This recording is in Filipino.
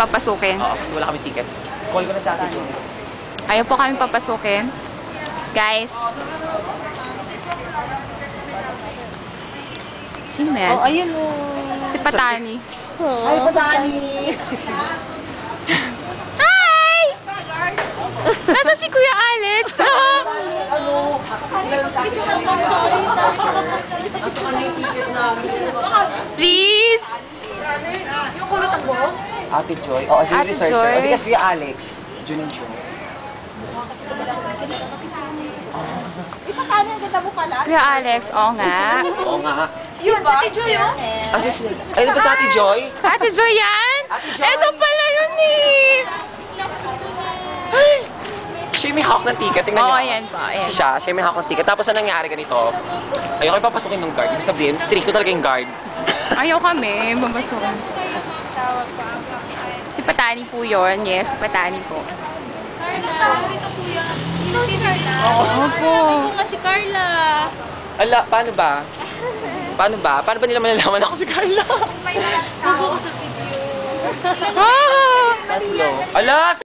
Papasukin. Oo, kasi wala kami ticket. Call ko na sa atin. Ayaw po kami papasukin. Guys. Sino ba yan? Oh, ayun o. Si Patani. Ay, Patani! Hi! Nasa si Kuya Alex? Please! Yung kulutang mo? Ate Joy. Oo, si Ate researcher. Joy. O, di kasi kaya Alex. Jun and Jun. Paano yung ganda mo pala? Si Kuya Alex, oo nga. Oo nga. Yun, sa Ate Joy, oh. Ay, ano ba sa Ate Joy? Ate Joy yan? Ate Joy. Ito pala yun eh. Siya yung may hawak ng ticket. Tingnan niyo. Oo, ayan po. Ayan. Siya yung may hawak ng ticket. Tapos ang nangyari ganito, ayoko yung papasukin ng guard. Ibig sabihin, strict ko talaga yung guard. Ayaw kami, mabasukin. Si Patani po yun. Yes, si Patani po. Tawag dito, kuya. Ikaw si Carla. Opo. Ikaw nga si Carla. Ala, paano ba? Paano ba? Paano ba nila malalaman ako si Carla? Bago ko sa video. Tatlo. Ala!